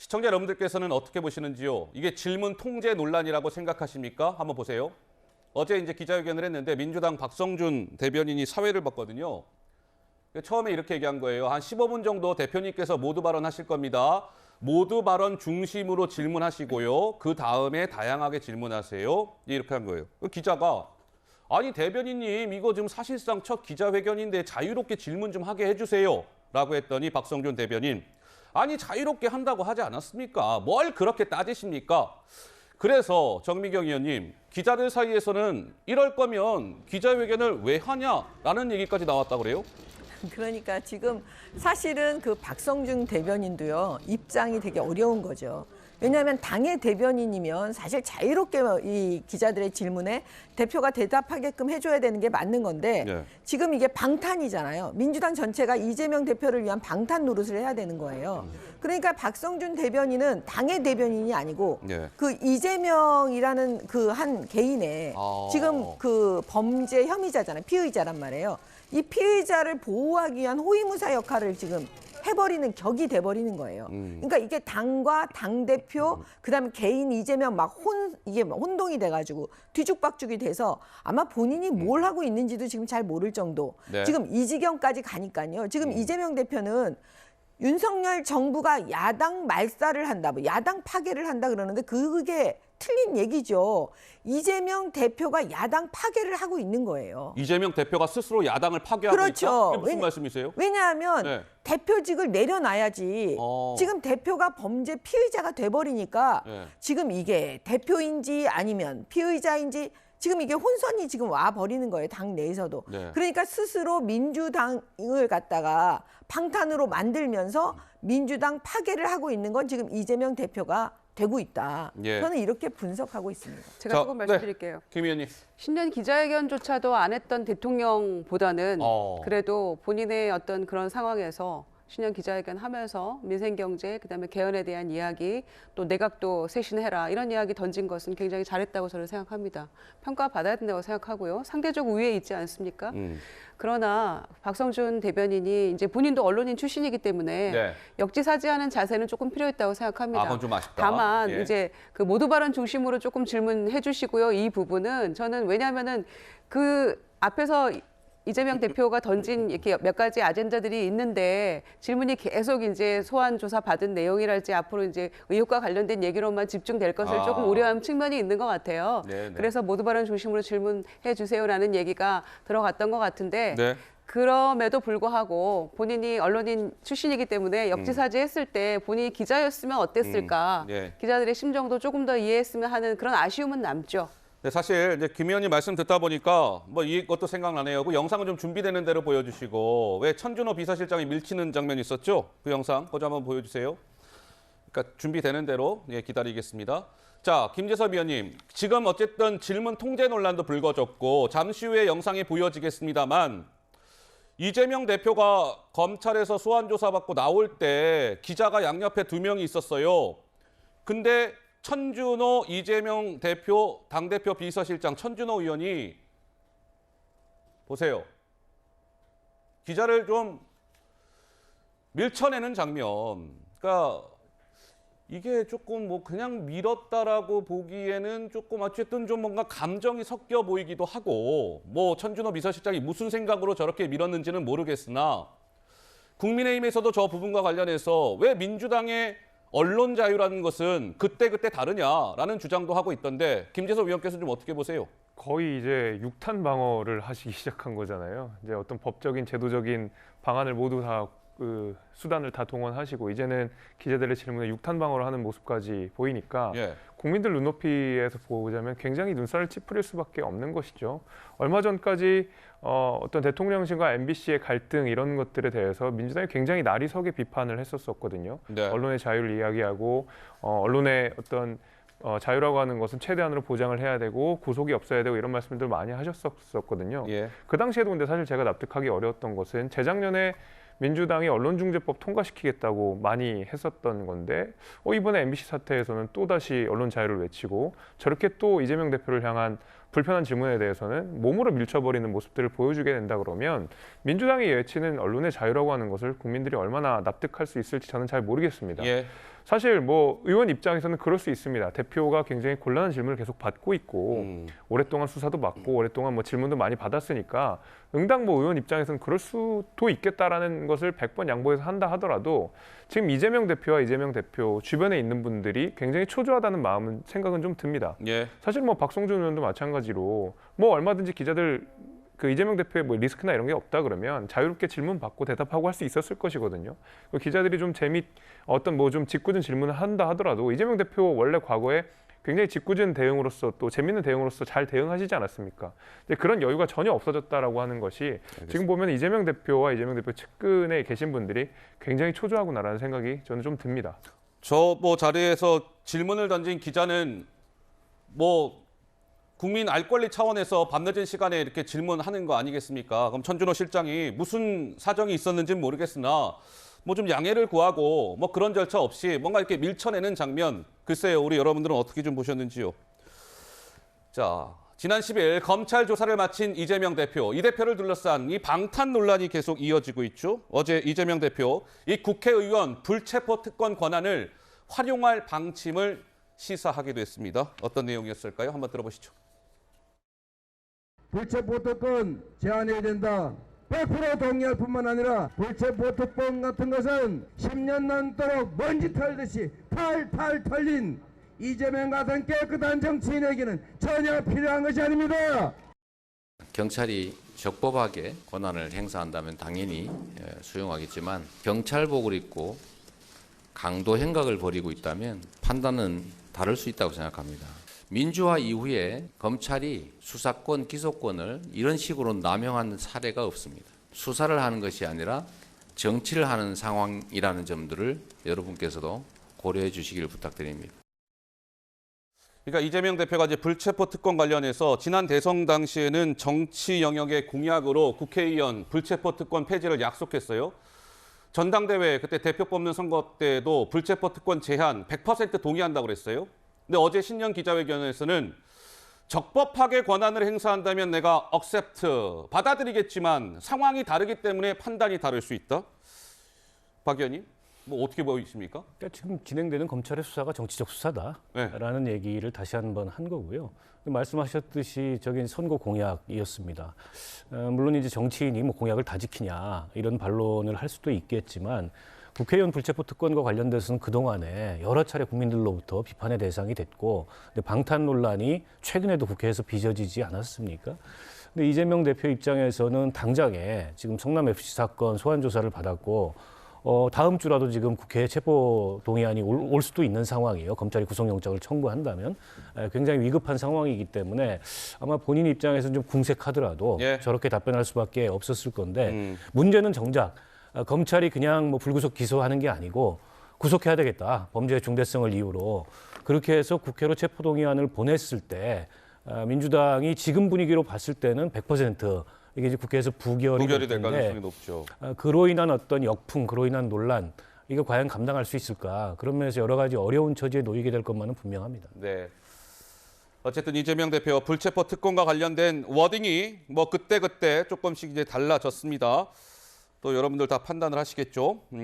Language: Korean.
시청자 여러분들께서는 어떻게 보시는지요? 이게 질문 통제 논란이라고 생각하십니까? 한번 보세요. 어제 이제 기자회견을 했는데 민주당 박성준 대변인이 사회를 봤거든요. 처음에 이렇게 얘기한 거예요. 한 15분 정도 대표님께서 모두 발언하실 겁니다. 모두 발언 중심으로 질문하시고요. 그 다음에 다양하게 질문하세요. 이렇게 한 거예요. 기자가 아니 대변인님 이거 지금 사실상 첫 기자회견인데 자유롭게 질문 좀 하게 해주세요. 라고 했더니 박성준 대변인 아니 자유롭게 한다고 하지 않았습니까? 뭘 그렇게 따지십니까? 그래서 정미경 의원님 기자들 사이에서는 이럴 거면 기자회견을 왜 하냐라는 얘기까지 나왔다고 그래요? 그러니까 지금 사실은 그 박성준 대변인도요, 입장이 되게 어려운 거죠. 왜냐하면 당의 대변인이면 사실 자유롭게 이 기자들의 질문에 대표가 대답하게끔 해줘야 되는 게 맞는 건데 네. 지금 이게 방탄이잖아요. 민주당 전체가 이재명 대표를 위한 방탄 노릇을 해야 되는 거예요. 그러니까 박성준 대변인은 당의 대변인이 아니고 네. 그 이재명이라는 그 한 개인의 지금 그 범죄 혐의자잖아요. 피의자란 말이에요. 이 피의자를 보호하기 위한 호위무사 역할을 지금 해버리는 격이 돼버리는 거예요. 그러니까 이게 당과 당대표, 그다음에 개인 이재명 이게 혼동이 돼가지고 뒤죽박죽이 돼서 아마 본인이 뭘 하고 있는지도 지금 잘 모를 정도. 네. 지금 이 지경까지 가니까요. 지금 이재명 대표는 윤석열 정부가 야당 말살을 한다, 뭐 야당 파괴를 한다 그러는데 그게 틀린 얘기죠. 이재명 대표가 야당 파괴를 하고 있는 거예요. 이재명 대표가 스스로 야당을 파괴하고 그렇죠. 있다? 그게 무슨 말씀이세요? 왜냐하면 네. 대표직을 내려놔야지. 지금 대표가 범죄 피의자가 돼버리니까 네. 지금 이게 대표인지 아니면 피의자인지 지금 이게 혼선이 지금 와버리는 거예요. 당 내에서도. 네. 그러니까 스스로 민주당을 갖다가 방탄으로 만들면서 민주당 파괴를 하고 있는 건 지금 이재명 대표가 되고 있다. 예. 저는 이렇게 분석하고 있습니다. 제가 자, 조금 말씀드릴게요. 김 의원님. 신년 기자회견조차도 안 했던 대통령보다는 그래도 본인의 어떤 그런 상황에서 신년 기자회견 하면서 민생경제, 그다음에 개헌에 대한 이야기, 또 내각도 쇄신해라 이런 이야기 던진 것은 굉장히 잘했다고 저는 생각합니다. 평가받아야 된다고 생각하고요. 상대적 우위에 있지 않습니까? 그러나 박성준 대변인이 이제 본인도 언론인 출신이기 때문에 네. 역지사지하는 자세는 조금 필요했다고 생각합니다. 그건 좀 아쉽다. 다만 예. 이제 그 모두 발언 중심으로 조금 질문해 주시고요. 이 부분은 저는 왜냐하면은 그 앞에서 이재명 대표가 던진 이렇게 몇 가지 아젠다들이 있는데 질문이 계속 이제 소환 조사 받은 내용이랄지 앞으로 이제 의혹과 관련된 얘기로만 집중될 것을 조금 우려하는 측면이 있는 것 같아요. 네네. 그래서 모두 발언 중심으로 질문해 주세요라는 얘기가 들어갔던 것 같은데 네. 그럼에도 불구하고 본인이 언론인 출신이기 때문에 역지사지했을 때 본인이 기자였으면 어땠을까? 예. 기자들의 심정도 조금 더 이해했으면 하는 그런 아쉬움은 남죠. 네, 사실 이제 김 의원님 말씀 듣다 보니까 뭐 이것도 생각나네요. 그 영상은 좀 준비되는 대로 보여주시고 왜 천준호 비서실장이 밀치는 장면이 있었죠? 그 영상 그거 한번 보여주세요. 그러니까 준비되는 대로 기다리겠습니다. 자, 김재섭 의원님, 지금 어쨌든 질문 통제 논란도 불거졌고 잠시 후에 영상이 보여지겠습니다만 이재명 대표가 검찰에서 소환 조사받고 나올 때 기자가 양옆에 2명이 있었어요. 근데 천준호 이재명 대표 당대표 비서실장 천준호 의원이 보세요. 기자를 좀 밀쳐내는 장면. 그러니까 이게 조금 뭐 그냥 밀었다라고 보기에는 조금 어쨌든 좀 뭔가 감정이 섞여 보이기도 하고 뭐 천준호 비서실장이 무슨 생각으로 저렇게 밀었는지는 모르겠으나 국민의힘에서도 저 부분과 관련해서 왜 민주당의 언론 자유라는 것은 그때그때 다르냐라는 주장도 하고 있던데 김재섭 의원께서는 좀 어떻게 보세요? 거의 이제 육탄 방어를 하시기 시작한 거잖아요. 이제 어떤 법적인 제도적인 방안을 모두 다 그 수단을 다 동원하시고 이제는 기자들의 질문에 육탄 방어를 하는 모습까지 보이니까 예. 국민들 눈높이에서 보자면 굉장히 눈살을 찌푸릴 수밖에 없는 것이죠. 얼마 전까지 어떤 대통령실과 MBC의 갈등 이런 것들에 대해서 민주당이 굉장히 날이 서게 비판을 했었거든요. 네. 언론의 자유를 이야기하고 언론의 어떤 자유라고 하는 것은 최대한으로 보장을 해야 되고 구속이 없어야 되고 이런 말씀들 많이 하셨었거든요. 예. 그 당시에도 근데 사실 제가 납득하기 어려웠던 것은 재작년에 민주당이 언론중재법 통과시키겠다고 많이 했었던 건데 이번에 MBC 사태에서는 또다시 언론 자유를 외치고 저렇게 또 이재명 대표를 향한 불편한 질문에 대해서는 몸으로 밀쳐버리는 모습들을 보여주게 된다 그러면 민주당이 외치는 언론의 자유라고 하는 것을 국민들이 얼마나 납득할 수 있을지 저는 잘 모르겠습니다. 예. 사실 뭐 의원 입장에서는 그럴 수 있습니다. 대표가 굉장히 곤란한 질문을 계속 받고 있고 오랫동안 수사도 받고 오랫동안 뭐 질문도 많이 받았으니까 응당 뭐 의원 입장에서는 그럴 수도 있겠다라는 것을 100번 양보해서 한다 하더라도 지금 이재명 대표와 이재명 대표 주변에 있는 분들이 굉장히 초조하다는 마음은 생각은 좀 듭니다. 예. 사실 뭐 박성준 의원도 마찬가지로 뭐 얼마든지 기자들 그 이재명 대표의 뭐 리스크나 이런 게 없다 그러면 자유롭게 질문 받고 대답하고 할 수 있었을 것이거든요. 그 기자들이 좀 어떤 뭐 좀 짓궂은 질문을 한다 하더라도 이재명 대표 원래 과거에 굉장히 짓궂은 대응으로서 또 재밌는 대응으로서 잘 대응하시지 않았습니까? 근데 그런 여유가 전혀 없어졌다라고 하는 것이 알겠습니다. 지금 보면 이재명 대표와 이재명 대표 측근에 계신 분들이 굉장히 초조하구나라는 생각이 저는 좀 듭니다. 저 뭐 자리에서 질문을 던진 기자는 뭐 국민 알 권리 차원에서 밤늦은 시간에 이렇게 질문하는 거 아니겠습니까? 그럼 천준호 실장이 무슨 사정이 있었는지는 모르겠으나 뭐 좀 양해를 구하고 뭐 그런 절차 없이 뭔가 이렇게 밀쳐내는 장면, 글쎄요, 우리 여러분들은 어떻게 좀 보셨는지요? 자, 지난 10일 검찰 조사를 마친 이재명 대표, 이 대표를 둘러싼 이 방탄 논란이 계속 이어지고 있죠. 어제 이재명 대표 이 국회의원 불체포 특권 권한을 활용할 방침을 시사하기도 했습니다. 어떤 내용이었을까요? 한번 들어보시죠. 불체포 특권 제한해야 된다. 100% 동의할 뿐만 아니라 불체포 특권 같은 것은 10년 넘도록 먼지 털듯이 탈탈 털린 이재명 같은 깨끗한 정치인에게는 전혀 필요한 것이 아닙니다. 경찰이 적법하게 권한을 행사한다면 당연히 수용하겠지만 경찰복을 입고 강도 행각을 벌이고 있다면 판단은 다를 수 있다고 생각합니다. 민주화 이후에 검찰이 수사권, 기소권을 이런 식으로 남용한 사례가 없습니다. 수사를 하는 것이 아니라 정치를 하는 상황이라는 점들을 여러분께서도 고려해 주시길 부탁드립니다. 그러니까 이재명 대표가 이제 불체포 특권 관련해서 지난 대선 당시에는 정치 영역의 공약으로 국회의원 불체포 특권 폐지를 약속했어요. 전당대회 그때 대표 뽑는 선거 때도 불체포 특권 제한 100% 동의한다고 그랬어요. 근데 어제 신년 기자회견에서는 적법하게 권한을 행사한다면 내가 accept, 받아들이겠지만 상황이 다르기 때문에 판단이 다를 수 있다. 박 의원님, 뭐 어떻게 보이십니까? 그러니까 지금 진행되는 검찰의 수사가 정치적 수사다라는 네. 얘기를 다시 한번 한 거고요. 말씀하셨듯이 저게 선거 공약이었습니다. 물론 이제 정치인이 뭐 공약을 다 지키냐 이런 반론을 할 수도 있겠지만 국회의원 불체포 특권과 관련돼서는 그동안에 여러 차례 국민들로부터 비판의 대상이 됐고 근데 방탄 논란이 최근에도 국회에서 빚어지지 않았습니까? 근데 이재명 대표 입장에서는 당장에 지금 성남FC 사건 소환 조사를 받았고 다음 주라도 지금 국회에 체포 동의안이 올 수도 있는 상황이에요. 검찰이 구속영장을 청구한다면 굉장히 위급한 상황이기 때문에 아마 본인 입장에서는 좀 궁색하더라도 예. 저렇게 답변할 수밖에 없었을 건데 문제는 정작 검찰이 그냥 뭐 불구속 기소하는 게 아니고 구속해야 되겠다. 범죄의 중대성을 이유로 그렇게 해서 국회로 체포 동의안을 보냈을 때 민주당이 지금 분위기로 봤을 때는 100% 이게 이제 국회에서 부결이 될 될 가능성이 텐데 높죠. 그로 인한 어떤 역풍, 그로 인한 논란 이거 과연 감당할 수 있을까? 그런 면에서 여러 가지 어려운 처지에 놓이게 될 것만은 분명합니다. 네. 어쨌든 이재명 대표 불체포 특권과 관련된 워딩이 뭐 그때 조금씩 이제 달라졌습니다. 또 여러분들 다 판단을 하시겠죠.